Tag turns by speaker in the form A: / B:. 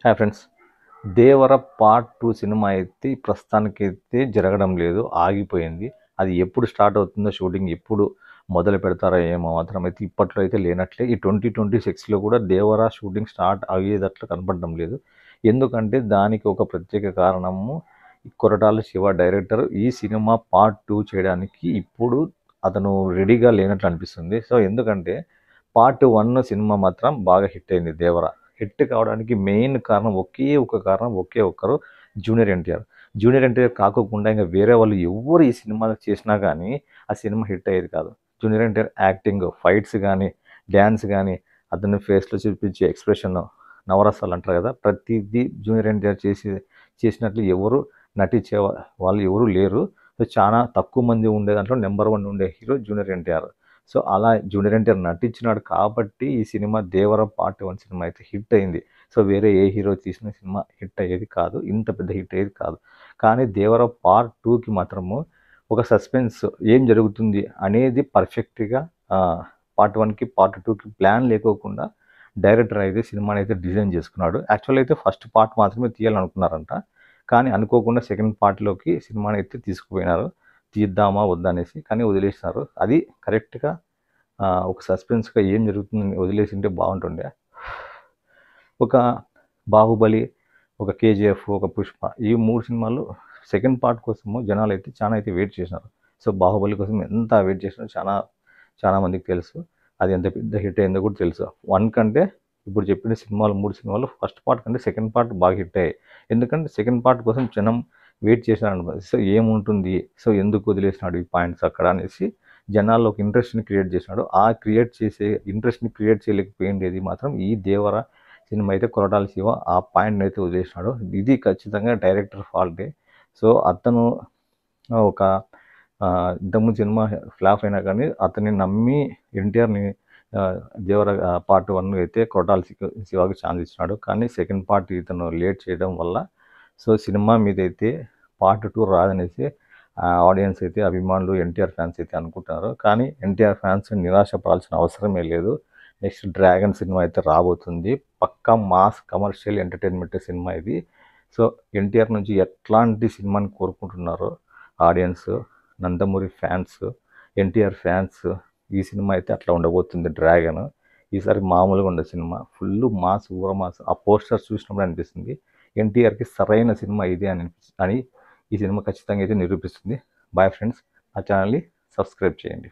A: Hi friends. 'Devara part 2' సినిమా అయితే ప్రస్తుతానికైతే జరగడం లేదు, ఆగిపోయింది. అది ఎప్పుడు స్టార్ట్ అవుతుందో, షూటింగ్ ఎప్పుడు మొదలు పెడతారో ఏమో మాత్రం అయితే ఇప్పట్లో అయితే లేనట్లే. ఈ 2026లో కూడా 'దేవర' షూటింగ్ స్టార్ట్ అయ్యేటట్లు కనపడడం లేదు. ఎందుకంటే దానికి ఒక ప్రత్యేక కారణము, కొరటాల శివ డైరెక్టర్ ఈ సినిమా పార్ట్ 2 చేయడానికి ఇప్పుడు అతను రెడీగా లేనట్లు అనిపిస్తుంది. సో ఎందుకంటే పార్ట్ 1 సినిమా మాత్రం బాగా హిట్ అయింది 'దేవర'. హిట్ కావడానికి మెయిన్ కారణం ఒకే ఒక్కరు, జూనియర్ ఎన్టీఆర్. జూనియర్ ఎన్టీఆర్ కాకోకుండా ఇంకా వేరే వాళ్ళు ఎవ్వరు ఈ సినిమా చేసినా కానీ ఆ సినిమా హిట్ అయ్యేది కాదు. జూనియర్ ఎన్టీఆర్ యాక్టింగ్, ఫైట్స్ కానీ, డ్యాన్స్ కానీ, అతని ఫేస్లో చూపించే ఎక్స్ప్రెషన్, నవరసాలు అంటారు కదా, ప్రతిదీ జూనియర్ ఎన్టీఆర్ చేసినట్లు ఎవరు నటించే వాళ్ళు ఎవరు లేరు. సో చాలా తక్కువ మంది ఉండే దాంట్లో నెంబర్ 1 ఉండే హీరో జూనియర్ ఎన్టీఆర్. సో అలా జూనియర్ ఎన్టీఆర్ నటించినాడు కాబట్టి ఈ సినిమా 'దేవర పార్ట్ 1' సినిమా అయితే హిట్ అయింది. సో వేరే ఏ హీరో తీసిన సినిమా హిట్ అయ్యేది కాదు, ఇంత పెద్ద హిట్ అయ్యేది కాదు. కానీ 'దేవర పార్ట్ 2'కి మాత్రము ఒక సస్పెన్స్, ఏం జరుగుతుంది అనేది పర్ఫెక్ట్గా పార్ట్ 1కి పార్ట్ 2కి ప్లాన్ లేకోకుండా డైరెక్టర్ అయితే సినిమాని అయితే డిజైన్ చేసుకున్నాడు. యాక్చువల్ అయితే ఫస్ట్ పార్ట్ మాత్రమే తీయాలనుకున్నారంట, కానీ అనుకోకుండా సెకండ్ పార్ట్లోకి సినిమాని అయితే తీసుకుపోయినారు. తీద్దామా వద్దా అనేసి, కానీ వదిలేసినారు. అది కరెక్ట్గా ఒక సస్పెన్స్గా ఏం జరుగుతుందని వదిలేసింటే బాగుంటుండే. ఒక 'బాహుబలి', ఒక 'కేజీఎఫ్', ఒక 'పుష్ప' ఈ 3 సినిమాలు సెకండ్ పార్ట్ కోసము జనాలు అయితే చాలా అయితే వెయిట్ చేసినారు. సో 'బాహుబలి' కోసం ఎంత వెయిట్ చేసినారో చాలా మందికి తెలుసు. అది ఎంత పెద్ద హిట్ అయిందో కూడా తెలుసు. 1 కంటే ఇప్పుడు చెప్పిన సినిమాలు 3 సినిమాలు ఫస్ట్ పార్ట్ కంటే సెకండ్ పార్ట్ బాగా హిట్ అయ్యాయి. ఎందుకంటే సెకండ్ పార్ట్ కోసం జనం వెయిట్ చేసినారనమాట. సో ఏముంటుంది, సో ఎందుకు వదిలేసినాడు ఈ పాయింట్స్ అక్కడ అనేసి జనాల్లో ఒక ఇంట్రెస్ట్ని క్రియేట్ చేసినాడు. ఆ ఇంట్రెస్ట్ని క్రియేట్ చేయలేకపోయింది మాత్రం ఈ 'దేవర' సినిమా అయితే. కొరటాల శివ ఆ పాయింట్ని అయితే వదిలేసినాడు. ఇది ఖచ్చితంగా డైరెక్టర్ ఫాల్టే. సో అతను ఒక ఇంతకుముందు సినిమా ఫ్లాప్ అయినా కానీ అతన్ని నమ్మి ఎన్టీఆర్ని 'దేవర' పార్ట్ 1 అయితే కొరటాల శివకి ఛాన్స్ ఇచ్చినాడు. కానీ సెకండ్ పార్ట్ ఇతను లేట్ చేయడం వల్ల సో సినిమా మీద అయితే పార్ట్ 2 రాదనేసి ఆడియన్స్ అయితే, అభిమానులు, ఎన్టీఆర్ ఫ్యాన్స్ అయితే అనుకుంటున్నారు. కానీ ఎన్టీఆర్ ఫ్యాన్స్ నిరాశపడాల్సిన అవసరమే లేదు. నెక్స్ట్ 'డ్రాగన్' సినిమా అయితే రాబోతుంది. పక్కా మాస్ కమర్షియల్ ఎంటర్టైన్మెంట్ సినిమా ఇది. సో ఎన్టీఆర్ నుంచి ఎట్లాంటి సినిమాని కోరుకుంటున్నారో audience, Nandamuri fans, NTR fans, ఈ సినిమా అయితే అట్లా ఉండబోతుంది 'డ్రాగన్'. ఈసారి మామూలుగా ఉండే సినిమా, ఫుల్ మాస్, ఊర మాస్. ఆ పోస్టర్స్ చూసినప్పుడు అనిపిస్తుంది ఎన్టీఆర్కి సరైన సినిమా ఇదే అని ఈ సినిమా ఖచ్చితంగా అయితే నిరూపిస్తుంది. బాయ్ ఫ్రెండ్స్, ఆ ఛానల్ని సబ్స్క్రైబ్ చేయండి.